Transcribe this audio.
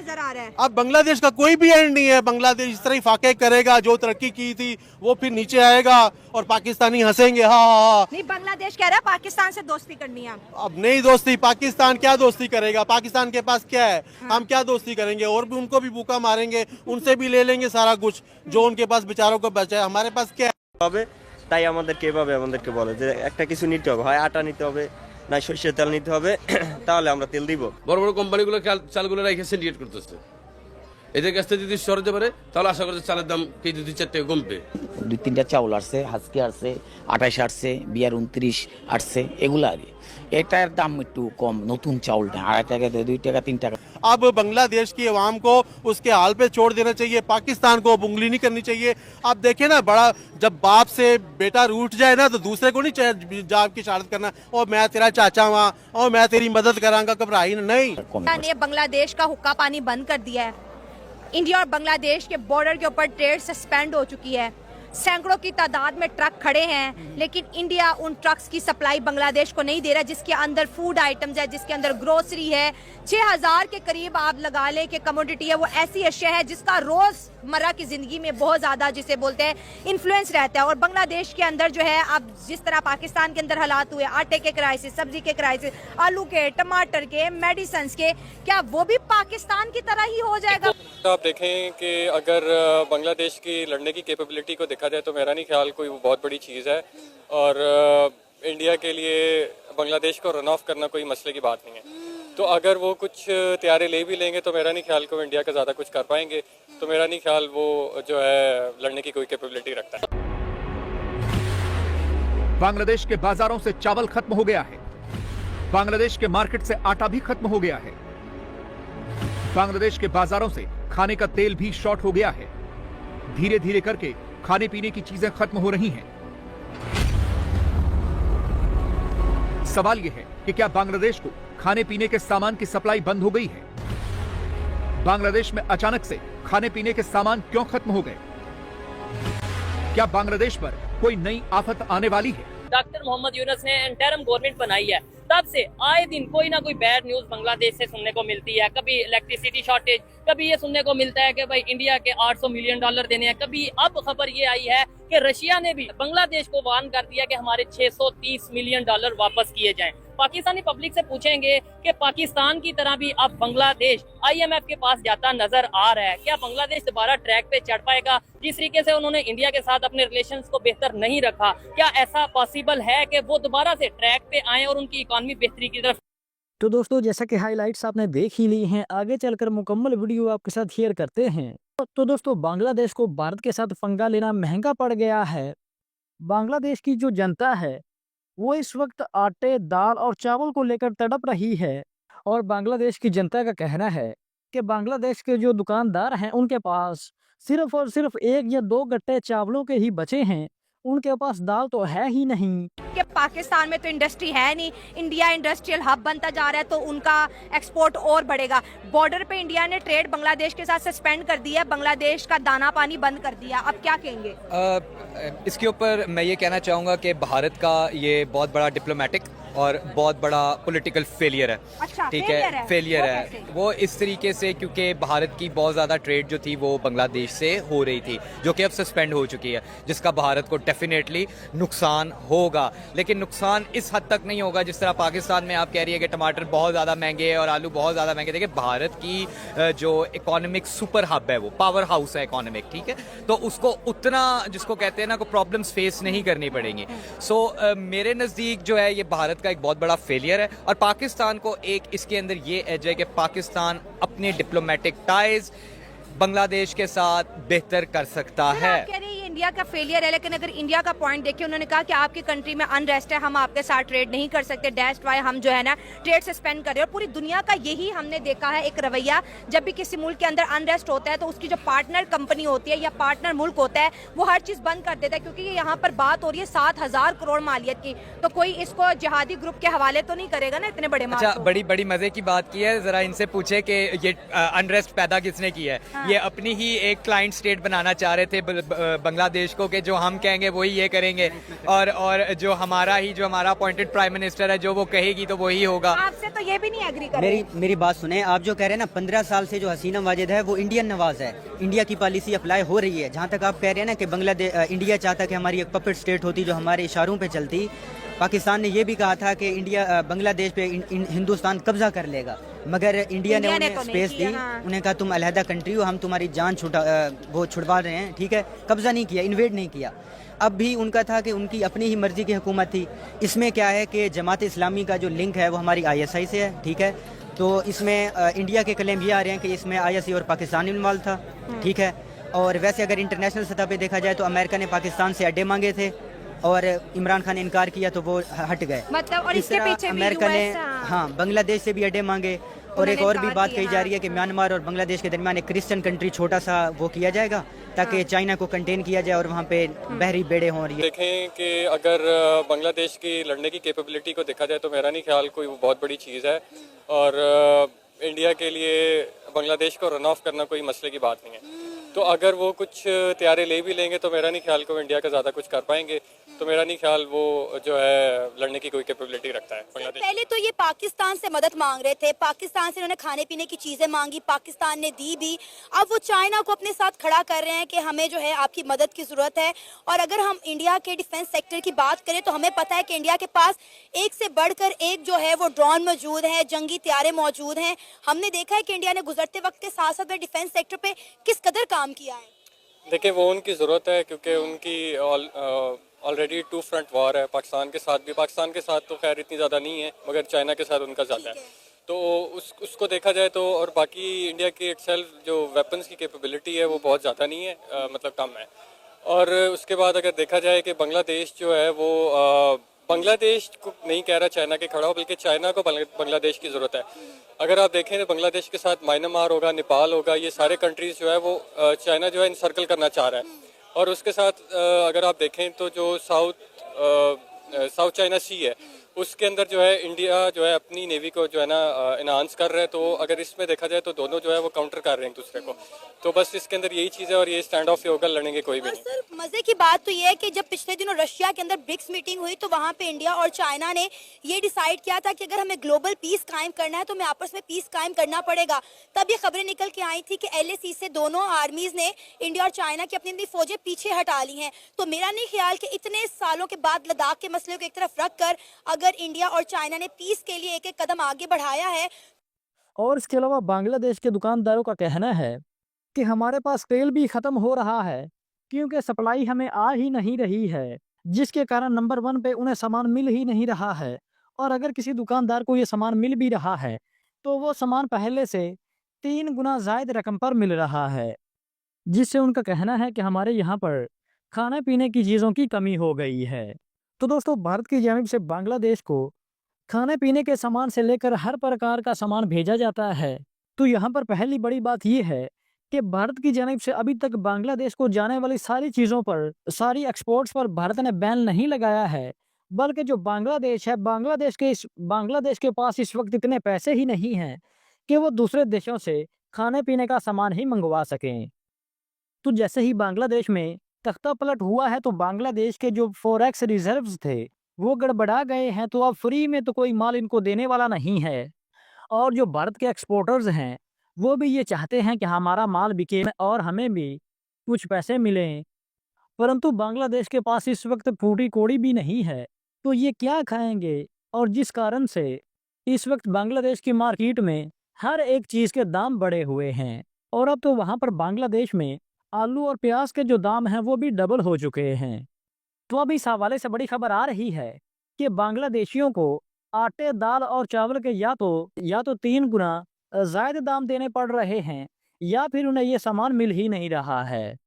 नजर आ रहा है। अब बांग्लादेश का कोई भी एंड नहीं है। बांग्लादेश इस तरह ही फाके करेगा, जो तरक्की की थी वो फिर नीचे आएगा और पाकिस्तानी हंसेंगे। हाँ, नहीं, बांग्लादेश कह रहा है पाकिस्तान से दोस्ती करनी है। अब नहीं दोस्ती, पाकिस्तान क्या दोस्ती करेगा? पाकिस्तान के पास क्या है? हम क्या दोस्ती करेंगे? और भी उनको भी भूखा मारेंगे, उनसे भी ले लेंगे सारा कुछ जो उनके पास बेचारों को बचा है। हमारे पास क्या है? তাই আমাদেরকে এভাবে আমাদেরকে বলে যে একটা কিছু নিতে হবে, হয় আটা নিতে হবে না সরষের তেল নিতে হবে, তাহলে আমরা তেল দিব। বড় বড় কোম্পানিগুলো চালগুলো রেখে সিন্ডিকেট করতেছে। এদের কাছ থেকে যদি সরতে পারে তাহলে আশা করছি চালের দাম কেজি 2-4 টাকা কমবে। 2-3টা চাউল আসছে, হাজকে আসছে, 28 আসছে, বিয়ার 29 আসছে, এগুলো আগে এটার দাম একটু কম। নতুন চাউলটা 2.5 টাকা 2 টাকা 3 টাকা। अब बांग्लादेश की आवाम को उसके हाल पे छोड़ देना चाहिए, पाकिस्तान को उंगली नहीं करनी चाहिए। आप देखें ना, बड़ा जब बाप से बेटा रूठ जाए ना तो दूसरे को नहीं जाब की शहादत करना, और मैं तेरा चाचा हुआ और मैं तेरी मदद करांगा, घबराई नहीं। ने बांग्लादेश का हुक्का पानी बंद कर दिया है। इंडिया और बांग्लादेश के बॉर्डर के ऊपर ट्रेड सस्पेंड हो चुकी है। सैकड़ों की तादाद में ट्रक खड़े हैं, लेकिन इंडिया उन ट्रक्स की सप्लाई बांग्लादेश को नहीं दे रहा, जिसके अंदर फूड आइटम्स है, जिसके अंदर ग्रोसरी है। 6000 के करीब आप लगा ले कि कमोडिटी है, वो ऐसी अशिया है जिसका रोजमर्रा की जिंदगी में बहुत ज्यादा, जिसे बोलते हैं, इन्फ्लुएंस रहता है। और बांग्लादेश के अंदर जो है, अब जिस तरह पाकिस्तान के अंदर हालात हुए, आटे के क्राइसिस, सब्जी के क्राइसिस, आलू के, टमाटर के, मेडिसिन के, क्या वो भी पाकिस्तान की तरह ही हो जाएगा? आप देखें कि अगर बांग्लादेश की लड़ने की कैपेबिलिटी को देखा जाए तो मेरा नहीं ख्याल कोई बहुत बड़ी चीज़ है, और इंडिया के लिए बांग्लादेश को रन ऑफ करना कोई मसले की बात नहीं है। तो अगर वो कुछ तैयारी ले भी लेंगे तो मेरा नहीं ख्याल को इंडिया का ज़्यादा कुछ कर पाएंगे। तो मेरा नहीं ख्याल वो जो है लड़ने की कोई कैपेबिलिटी रखता है। बांग्लादेश के बाजारों से चावल खत्म हो गया है, बांग्लादेश के मार्केट से आटा भी खत्म हो गया है, बांग्लादेश के बाजारों से खाने का तेल भी शॉर्ट हो गया है। धीरे धीरे करके खाने पीने की चीजें खत्म हो रही हैं। सवाल यह है कि क्या बांग्लादेश को खाने पीने के सामान की सप्लाई बंद हो गई है? बांग्लादेश में अचानक से खाने पीने के सामान क्यों खत्म हो गए? क्या बांग्लादेश पर कोई नई आफत आने वाली है? डॉक्टर मोहम्मद यूनुस ने इंटरिम गवर्नमेंट बनाई है, तब से आए दिन कोई ना कोई बैड न्यूज बांग्लादेश से सुनने को मिलती है। कभी इलेक्ट्रिसिटी शॉर्टेज, कभी ये सुनने को मिलता है कि भाई इंडिया के $800 मिलियन देने हैं। कभी अब खबर ये आई है कि रशिया ने भी बांग्लादेश को वार्न कर दिया कि हमारे $630 मिलियन वापस किए जाएं। पाकिस्तानी पब्लिक से पूछेंगे कि पाकिस्तान की तरह भी अब बांग्लादेश IMF के पास जाता नजर आ रहा है। क्या बांग्लादेश दोबारा ट्रैक पे चढ़ पाएगा? जिस तरीके से उन्होंने इंडिया के साथ अपने रिलेशंस को बेहतर नहीं रखा, क्या ऐसा पॉसिबल है कि वो दोबारा से ट्रैक पे आए और उनकी इकॉनमी बेहतरी की तरफ? तो दोस्तों, जैसा कि हाइलाइट्स आपने देख ही ली हैं, आगे चलकर मुकम्मल वीडियो आपके साथ शेयर करते हैं। तो दोस्तों, बांग्लादेश को भारत के साथ पंगा लेना महंगा पड़ गया है। बांग्लादेश की जो जनता है वो इस वक्त आटे, दाल और चावल को लेकर तड़प रही है, और बांग्लादेश की जनता का कहना है कि बांग्लादेश के जो दुकानदार हैं उनके पास सिर्फ और सिर्फ 1 या 2 गट्टे चावलों के ही बचे हैं, उनके पास दाल तो है ही नहीं। कि पाकिस्तान में तो इंडस्ट्री है नहीं, इंडिया इंडस्ट्रियल हब बनता जा रहा है, तो उनका एक्सपोर्ट और बढ़ेगा। बॉर्डर पे इंडिया ने ट्रेड बांग्लादेश के साथ सस्पेंड कर दिया, बांग्लादेश का दाना पानी बंद कर दिया। अब क्या कहेंगे? इसके ऊपर मैं ये कहना चाहूँगा कि भारत का ये बहुत बड़ा डिप्लोमेटिक और बहुत बड़ा पॉलिटिकल फेलियर है। अच्छा, ठीक है, फेलियर है वो इस तरीके से क्योंकि भारत की बहुत ज़्यादा ट्रेड जो थी वो बांग्लादेश से हो रही थी, जो कि अब सस्पेंड हो चुकी है, जिसका भारत को डेफिनेटली नुकसान होगा। लेकिन नुकसान इस हद तक नहीं होगा जिस तरह पाकिस्तान में आप कह रही है कि टमाटर बहुत ज़्यादा महंगे हैं और आलू बहुत ज़्यादा महंगे। देखिए, भारत की जो इकोनॉमिक सुपर हब है, वो पावर हाउस है इकोनॉमिक, ठीक है, तो उसको उतना, जिसको कहते हैं ना, को प्रॉब्लम्स फेस नहीं करनी पड़ेंगी। सो मेरे नज़दीक जो है ये भारत का एक बहुत बड़ा फेलियर है, और पाकिस्तान को एक इसके अंदर ये एज है कि पाकिस्तान अपने डिप्लोमेटिक टाइज बांग्लादेश के साथ बेहतर कर सकता है। आप कह रहे हैं ये इंडिया का फेलियर है, लेकिन अगर इंडिया का पॉइंट देखिए, उन्होंने कहा कि आपकी कंट्री में अनरेस्ट है, हम आपके साथ ट्रेड नहीं कर सकते, दैट्स व्हाई हम जो है ना ट्रेड सस्पेंड कर रहे हैं। और पूरी दुनिया का यही हमने देखा है एक रवैया, जब भी किसी मुल्क के अंदर अनरेस्ट होता है तो उसकी जो पार्टनर कंपनी होती है या पार्टनर मुल्क होता है वो हर चीज बंद कर देता है, क्योंकि यहाँ पर बात हो रही है 7000 करोड़ मालियत की। तो कोई इसको जिहादी ग्रुप के हवाले तो नहीं करेगा ना इतने बड़े माल। अच्छा, बड़ी बड़ी मजे की बात की है, जरा इनसे पूछे कि ये अनरेस्ट पैदा किसने की है। ये अपनी ही एक क्लाइंट स्टेट बनाना चाह रहे थे बांग्लादेश को कि जो हम कहेंगे वही ये करेंगे, और जो हमारा अपॉइंटेड प्राइम मिनिस्टर है जो वो कहेगी तो वही होगा। आपसे तो ये भी नहीं एग्री कर रहे। मेरी बात सुने, आप जो कह रहे हैं ना 15 साल से जो हसीना वाजिद है वो इंडियन नवाज है, इंडिया की पॉलिसी अप्लाई हो रही है। जहाँ तक आप कह रहे हैं ना कि इंडिया चाहता कि हमारी एक पपेट स्टेट होती जो हमारे इशारों पे चलती। पाकिस्तान ने ये भी कहा था कि बांग्लादेश पे हिंदुस्तान कब्जा कर लेगा, मगर इंडिया ने उन्हें तो स्पेस दी। उन्हें कहा तुम अलहदा कंट्री हो, हम तुम्हारी जान छुड़वा रहे हैं, ठीक है। कब्जा नहीं किया, इन्वेड नहीं किया। अब भी उनका था कि उनकी अपनी ही मर्जी की हुकूमत थी। इसमें क्या है कि जमात इस्लामी का जो लिंक है वो हमारी ISI से है, ठीक है। तो इसमें इंडिया के क्लेम ये आ रहे हैं कि इसमें ISI और पाकिस्तान इन्वॉल्व था, ठीक है। और वैसे अगर इंटरनेशनल सतह पे देखा जाए तो अमेरिका ने पाकिस्तान से अड्डे मांगे थे और इमरान खान ने इनकार किया तो वो हट गए। मतलब और इसके पीछे भी अमेरिका ने US, हाँ बांग्लादेश से भी अड्डे मांगे। और एक और भी बात कही जा रही है कि म्यांमार और बांग्लादेश के दरमियान एक क्रिश्चियन कंट्री छोटा सा वो किया जाएगा ताकि चाइना को कंटेन किया जाए और वहाँ पे बहरी बेड़े हों। देखें कि अगर बांग्लादेश की लड़ने की कैपेबिलिटी को देखा जाए तो मेरा नहीं ख्याल कोई बहुत बड़ी चीज़ है, और इंडिया के लिए बांग्लादेश को रन ऑफ करना कोई मसले की बात नहीं है। तो अगर वो कुछ तैयारी ले भी लेंगे तो मेरा नहीं ख्याल को इंडिया का ज़्यादा कुछ कर पाएंगे। तो मेरा नहीं ख्याल वो जो है लड़ने की कोई कैपेबिलिटी रखता है बांग्लादेश। पहले तो ये पाकिस्तान से मदद मांग रहे थे, पाकिस्तान से उन्होंने खाने पीने की चीज़ें मांगी, पाकिस्तान ने दी भी। अब वो चाइना को अपने साथ खड़ा कर रहे हैं कि हमें जो है आपकी मदद की ज़रूरत है। और अगर हम इंडिया के डिफेंस सेक्टर की बात करें तो हमें पता है कि इंडिया के पास एक से बढ़कर एक जो है वो ड्रोन मौजूद है, जंगी तैयारे मौजूद हैं। हमने देखा है कि इंडिया ने गुजरते वक्त के साथ साथ डिफेंस सेक्टर पे किस कदर काम किया है। देखिए वो उनकी ज़रूरत है क्योंकि उनकी ऑलरेडी 2 फ्रंट वॉर है पाकिस्तान के साथ भी। पाकिस्तान के साथ तो खैर इतनी ज़्यादा नहीं है मगर चाइना के साथ उनका ज़्यादा है। तो उसको देखा जाए तो, और बाकी इंडिया की इटसेल्फ जो वेपन्स की कैपेबिलिटी है वो बहुत ज़्यादा नहीं है, मतलब कम है। और उसके बाद अगर देखा जाए कि बांग्लादेश जो है वो बांग्लादेश को नहीं कह रहा चाइना के खड़ा हो, बल्कि चाइना को बांग्लादेश की ज़रूरत है। अगर आप देखें तो बांग्लादेश के साथ म्यांमार होगा, नेपाल होगा, ये सारे कंट्रीज़ जो है वो चाइना जो है इनसर्कल करना चाह रहा है। और उसके साथ अगर आप देखें तो जो साउथ चाइना सी है उसके अंदर जो है इंडिया जो है अपनी नेवी को जो है ना इनहांस कर रहे हैं। तो अगर इसमें देखा जाए तो दोनों जो है वो काउंटर कर रहे हैं एक दूसरे को। तो बस इसके अंदर यही चीज़ है और ये स्टैंड ऑफ होगा, लड़ेंगे कोई भी नहीं। सर मजे की बात तो ये है कि जब पिछले दिनों रशिया के अंदर ब्रिक्स मीटिंग हुई तो वहाँ पे इंडिया और चाइना ने ये डिसाइड किया था कि अगर हमें ग्लोबल पीस कायम करना है तो हमें आपस में पीस कायम करना पड़ेगा। तब ये खबरें निकल के आई थी कि LAC से दोनों आर्मीज ने इंडिया और चाइना की अपनी अपनी फौजें पीछे हटा ली हैं। तो मेरा नहीं ख्याल कि इतने सालों के बाद लद्दाख के मसले को एक तरफ रख कर अगर इंडिया और चाइना ने पीस के लिए एक एक कदम आगे बढ़ाया है। और इसके अलावा बांग्लादेश के दुकानदारों का कहना है कि हमारे पास तेल भी ख़त्म हो रहा है क्योंकि सप्लाई हमें आ ही नहीं रही है, जिसके कारण नंबर 1 पे उन्हें सामान मिल ही नहीं रहा है। और अगर किसी दुकानदार को ये सामान मिल भी रहा है तो वो सामान पहले से 3 गुना ज़ायद रकम पर मिल रहा है, जिससे उनका कहना है कि हमारे यहाँ पर खाने पीने की चीज़ों की कमी हो गई है। तो दोस्तों, भारत की जानिब से बांग्लादेश को खाने पीने के सामान से लेकर हर प्रकार का सामान भेजा जाता है। तो यहाँ पर पहली बड़ी बात यह है कि भारत की जानिब से अभी तक बांग्लादेश को जाने वाली सारी चीज़ों पर, सारी एक्सपोर्ट्स पर भारत ने बैन नहीं लगाया है, बल्कि जो बांग्लादेश है, बांग्लादेश के पास इस वक्त इतने पैसे ही नहीं हैं कि वो दूसरे देशों से खाने पीने का सामान ही मंगवा सकें। तो जैसे ही बांग्लादेश में तख्ता पलट हुआ है तो बांग्लादेश के जो फॉरेक्स रिजर्व्स थे वो गड़बड़ा गए हैं। तो अब फ्री में तो कोई माल इनको देने वाला नहीं है। और जो भारत के एक्सपोर्टर्स हैं वो भी ये चाहते हैं कि हमारा माल बिके और हमें भी कुछ पैसे मिलें, परंतु बांग्लादेश के पास इस वक्त फूटी कोड़ी भी नहीं है। तो ये क्या खाएंगे? और जिस कारण से इस वक्त बांग्लादेश की मार्केट में हर एक चीज़ के दाम बढ़े हुए हैं। और अब तो वहाँ पर बांग्लादेश में आलू और प्याज के जो दाम हैं वो भी डबल हो चुके हैं। तो अब इस हवाले से बड़ी खबर आ रही है कि बांग्लादेशियों को आटे, दाल और चावल के या तो 3 गुना ज़ायद दाम देने पड़ रहे हैं या फिर उन्हें ये सामान मिल ही नहीं रहा है।